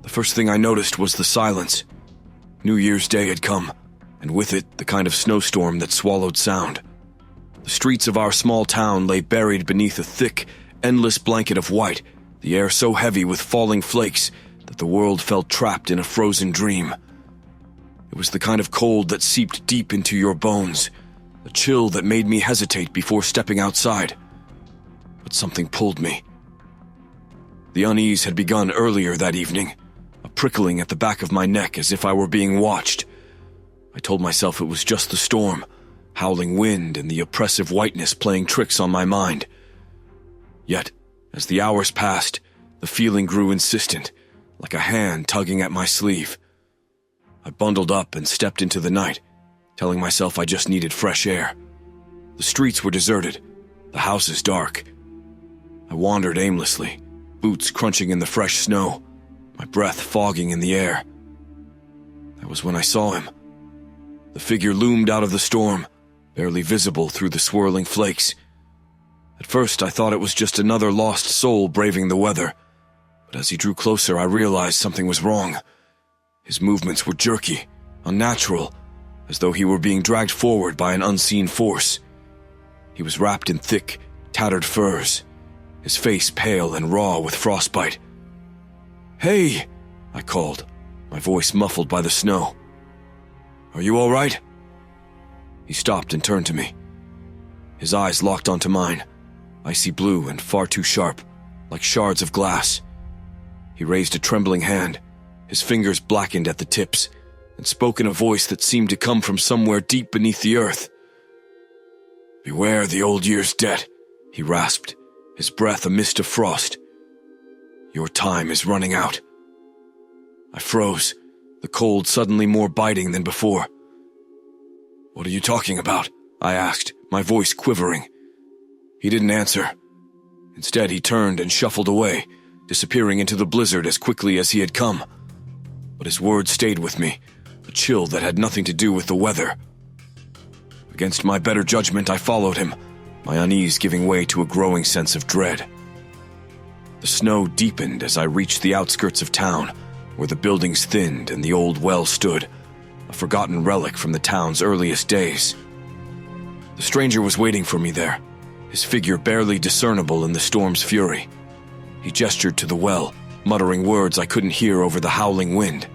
The first thing I noticed was the silence. New Year's Day had come, and with it, the kind of snowstorm that swallowed sound. The streets of our small town lay buried beneath a thick, endless blanket of white, the air so heavy with falling flakes that the world felt trapped in a frozen dream. It was the kind of cold that seeped deep into your bones, a chill that made me hesitate before stepping outside. But something pulled me. The unease had begun earlier that evening, a prickling at the back of my neck as if I were being watched. I told myself it was just the storm, howling wind and the oppressive whiteness playing tricks on my mind. Yet, as the hours passed, the feeling grew insistent, like a hand tugging at my sleeve. I bundled up and stepped into the night, telling myself I just needed fresh air. The streets were deserted, the houses dark. I wandered aimlessly, boots crunching in the fresh snow, my breath fogging in the air. That was when I saw him. The figure loomed out of the storm, barely visible through the swirling flakes. At first, I thought it was just another lost soul braving the weather, but as he drew closer, I realized something was wrong. His movements were jerky, unnatural, as though he were being dragged forward by an unseen force. He was wrapped in thick, tattered furs, his face pale and raw with frostbite. "Hey!" I called, my voice muffled by the snow. "Are you all right?" He stopped and turned to me. His eyes locked onto mine, icy blue and far too sharp, like shards of glass. He raised a trembling hand, his fingers blackened at the tips, and spoke in a voice that seemed to come from somewhere deep beneath the earth. "Beware the old year's debt," he rasped, his breath a mist of frost. "Your time is running out." I froze, the cold suddenly more biting than before. "What are you talking about?" I asked, my voice quivering. He didn't answer. Instead, he turned and shuffled away, disappearing into the blizzard as quickly as he had come. But his words stayed with me, a chill that had nothing to do with the weather. Against my better judgment, I followed him, my unease giving way to a growing sense of dread. The snow deepened as I reached the outskirts of town, where the buildings thinned and the old well stood, a forgotten relic from the town's earliest days. The stranger was waiting for me there, his figure barely discernible in the storm's fury. He gestured to the well, muttering words I couldn't hear over the howling wind.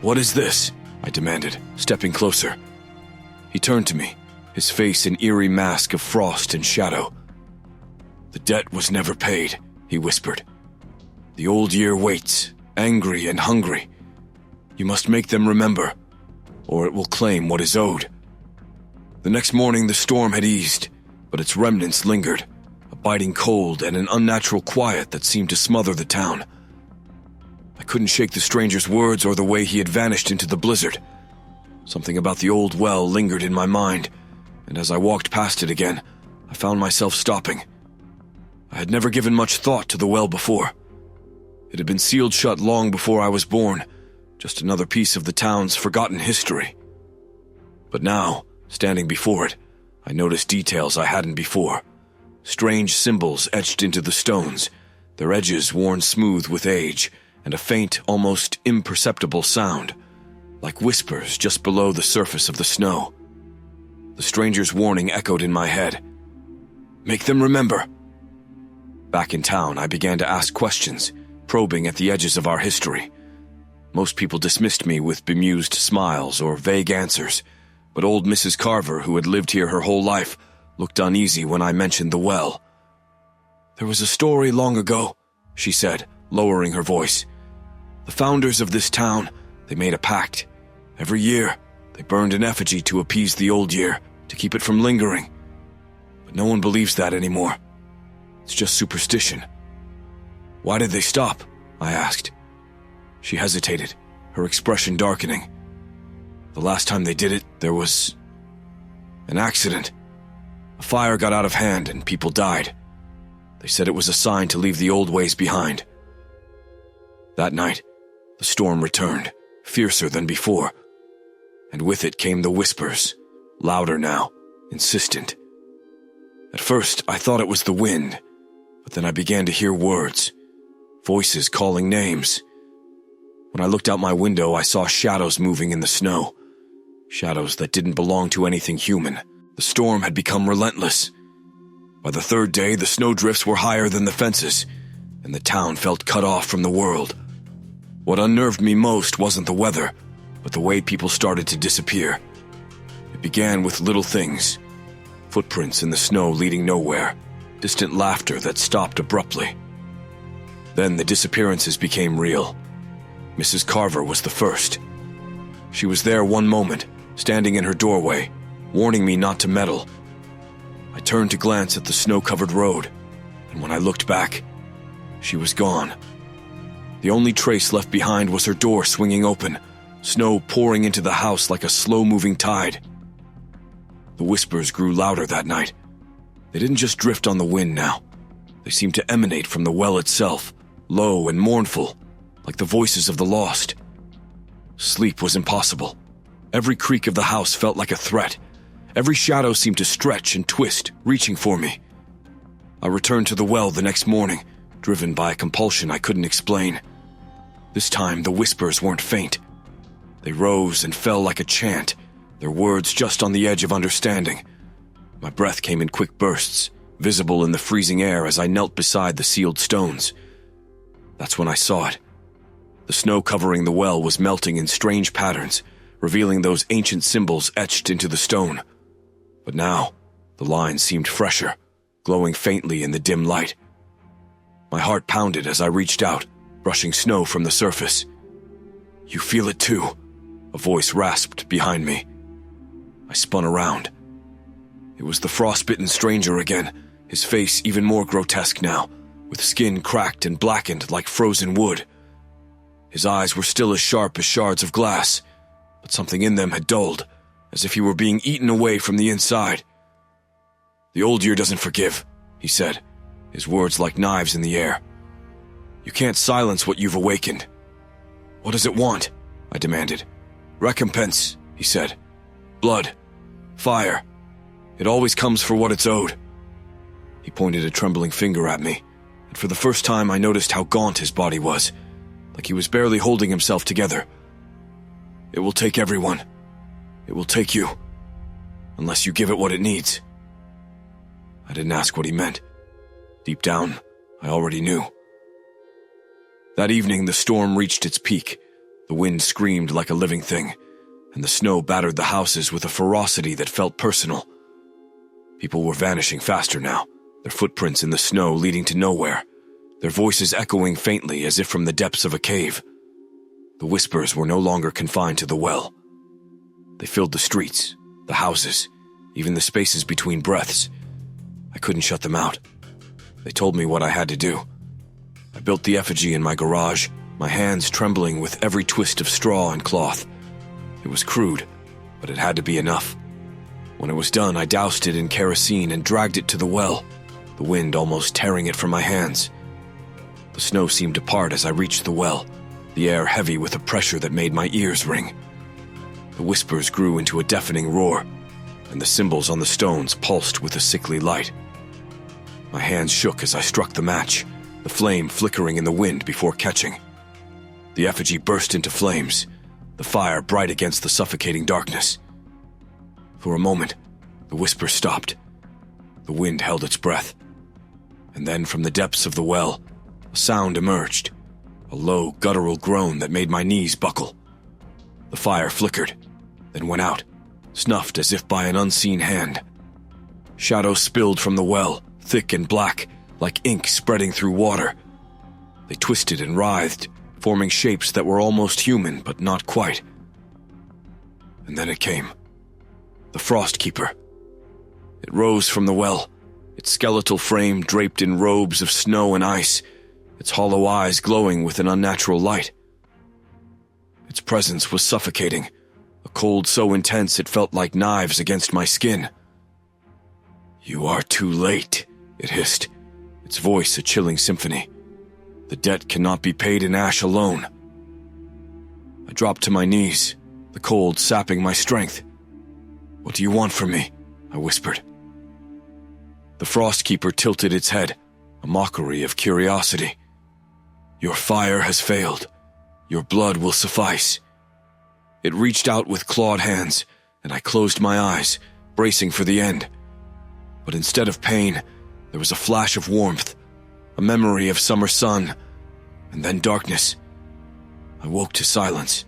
"What is this?" I demanded, stepping closer. He turned to me, his face an eerie mask of frost and shadow. "The debt was never paid," he whispered. "The old year waits, angry and hungry. You must make them remember, or it will claim what is owed." The next morning the storm had eased, but its remnants lingered, a biting cold and an unnatural quiet that seemed to smother the town. I couldn't shake the stranger's words or the way he had vanished into the blizzard. Something about the old well lingered in my mind, and as I walked past it again, I found myself stopping. I had never given much thought to the well before. It had been sealed shut long before I was born, just another piece of the town's forgotten history. But now, standing before it, I noticed details I hadn't before. Strange symbols etched into the stones, their edges worn smooth with age, and a faint, almost imperceptible sound, like whispers just below the surface of the snow. The stranger's warning echoed in my head. "Make them remember." Back in town, I began to ask questions, probing at the edges of our history. Most people dismissed me with bemused smiles or vague answers, but old Mrs. Carver, who had lived here her whole life, looked uneasy when I mentioned the well. "There was a story long ago," she said, lowering her voice. "The founders of this town, they made a pact. Every year, they burned an effigy to appease the old year, to keep it from lingering. But no one believes that anymore. It's just superstition." "Why did they stop?" I asked. She hesitated, her expression darkening. "The last time they did it, there was an accident. A fire got out of hand and people died. They said it was a sign to leave the old ways behind." That night, the storm returned, fiercer than before, and with it came the whispers, louder now, insistent. At first, I thought it was the wind, but then I began to hear words, voices calling names, When I looked out my window, I saw shadows moving in the snow. Shadows that didn't belong to anything human. The storm had become relentless. By the third day, the snowdrifts were higher than the fences, and the town felt cut off from the world. What unnerved me most wasn't the weather, but the way people started to disappear. It began with little things. Footprints in the snow leading nowhere. Distant laughter that stopped abruptly. Then the disappearances became real. Mrs. Carver was the first. She was there one moment, standing in her doorway, warning me not to meddle. I turned to glance at the snow-covered road, and when I looked back, she was gone. The only trace left behind was her door swinging open, snow pouring into the house like a slow-moving tide. The whispers grew louder that night. They didn't just drift on the wind now. They seemed to emanate from the well itself, low and mournful, like the voices of the lost. Sleep was impossible. Every creak of the house felt like a threat. Every shadow seemed to stretch and twist, reaching for me. I returned to the well the next morning, driven by a compulsion I couldn't explain. This time, the whispers weren't faint. They rose and fell like a chant, their words just on the edge of understanding. My breath came in quick bursts, visible in the freezing air as I knelt beside the sealed stones. That's when I saw it. The snow covering the well was melting in strange patterns, revealing those ancient symbols etched into the stone. But now, the lines seemed fresher, glowing faintly in the dim light. My heart pounded as I reached out, brushing snow from the surface. "You feel it too," a voice rasped behind me. I spun around. It was the frostbitten stranger again, his face even more grotesque now, with skin cracked and blackened like frozen wood. His eyes were still as sharp as shards of glass, but something in them had dulled, as if he were being eaten away from the inside. "The old year doesn't forgive," he said, his words like knives in the air. "You can't silence what you've awakened." "What does it want?" I demanded. "Recompense," he said. "Blood. Fire. It always comes for what it's owed." He pointed a trembling finger at me, and for the first time I noticed how gaunt his body was, like he was barely holding himself together. "It will take everyone. It will take you. Unless you give it what it needs." I didn't ask what he meant. Deep down, I already knew. That evening, the storm reached its peak. The wind screamed like a living thing, and the snow battered the houses with a ferocity that felt personal. People were vanishing faster now, their footprints in the snow leading to nowhere, their voices echoing faintly as if from the depths of a cave. The whispers were no longer confined to the well. They filled the streets, the houses, even the spaces between breaths. I couldn't shut them out. They told me what I had to do. I built the effigy in my garage, my hands trembling with every twist of straw and cloth. It was crude, but it had to be enough. When it was done, I doused it in kerosene and dragged it to the well, the wind almost tearing it from my hands. The snow seemed to part as I reached the well, the air heavy with a pressure that made my ears ring. The whispers grew into a deafening roar, and the symbols on the stones pulsed with a sickly light. My hands shook as I struck the match, the flame flickering in the wind before catching. The effigy burst into flames, the fire bright against the suffocating darkness. For a moment, the whisper stopped. The wind held its breath. And then from the depths of the well, a sound emerged, a low, guttural groan that made my knees buckle. The fire flickered, then went out, snuffed as if by an unseen hand. Shadows spilled from the well, thick and black, like ink spreading through water. They twisted and writhed, forming shapes that were almost human, but not quite. And then it came. The Frost Keeper. It rose from the well, its skeletal frame draped in robes of snow and ice, its hollow eyes glowing with an unnatural light. Its presence was suffocating, a cold so intense it felt like knives against my skin. "You are too late," it hissed, its voice a chilling symphony. "The debt cannot be paid in ash alone." I dropped to my knees, the cold sapping my strength. "What do you want from me?" I whispered. The Frost Keeper tilted its head, a mockery of curiosity. "Your fire has failed. Your blood will suffice. It reached out with clawed hands, and I closed my eyes, bracing for the end. But instead of pain, there was a flash of warmth, a memory of summer sun, and then darkness. I woke to silence.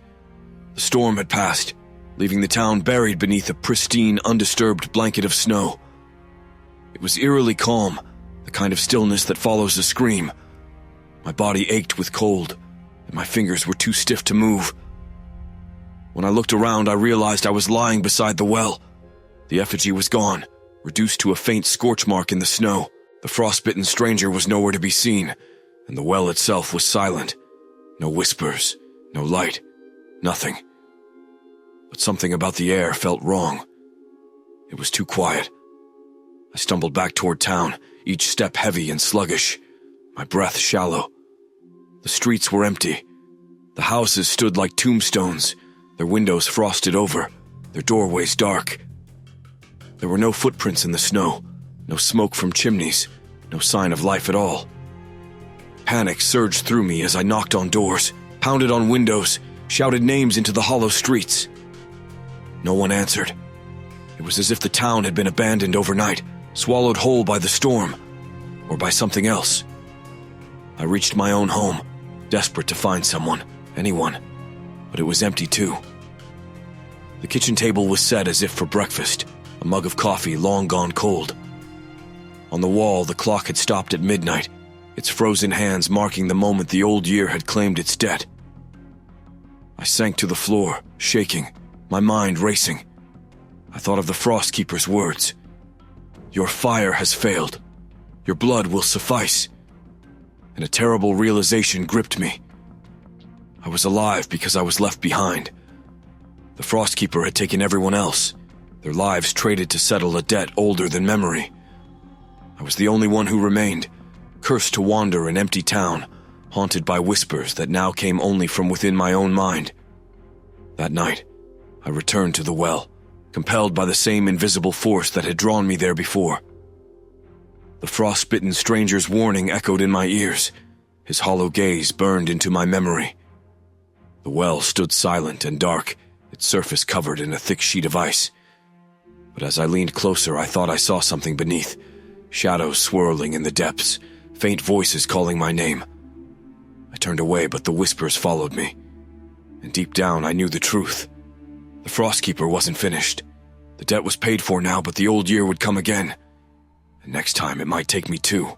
The storm had passed, leaving the town buried beneath a pristine, undisturbed blanket of snow. It was eerily calm, the kind of stillness that follows a scream. My body ached with cold, and my fingers were too stiff to move. When I looked around, I realized I was lying beside the well. The effigy was gone, reduced to a faint scorch mark in the snow. The frostbitten stranger was nowhere to be seen, and the well itself was silent. No whispers, no light, nothing. But something about the air felt wrong. It was too quiet. I stumbled back toward town, each step heavy and sluggish, my breath shallow. The streets were empty. The houses stood like tombstones, their windows frosted over, their doorways dark. There were no footprints in the snow, no smoke from chimneys, no sign of life at all. Panic surged through me as I knocked on doors, pounded on windows, shouted names into the hollow streets. No one answered. It was as if the town had been abandoned overnight, swallowed whole by the storm, or by something else. I reached my own home, desperate to find someone, anyone, but it was empty too. The kitchen table was set as if for breakfast, a mug of coffee long gone cold. On the wall, the clock had stopped at midnight, its frozen hands marking the moment the old year had claimed its debt. I sank to the floor, shaking, my mind racing. I thought of the Frostkeeper's words. Your fire has failed. Your blood will suffice. And a terrible realization gripped me. I was alive because I was left behind. The Frostkeeper had taken everyone else, their lives traded to settle a debt older than memory. I was the only one who remained, cursed to wander an empty town, haunted by whispers that now came only from within my own mind. That night, I returned to the well, compelled by the same invisible force that had drawn me there before. The frostbitten stranger's warning echoed in my ears. His hollow gaze burned into my memory. The well stood silent and dark, its surface covered in a thick sheet of ice. But as I leaned closer, I thought I saw something beneath, shadows swirling in the depths, faint voices calling my name. I turned away, but the whispers followed me. And deep down, I knew the truth. The Frostkeeper wasn't finished. The debt was paid for now, but the old year would come again. And next time, it might take me too.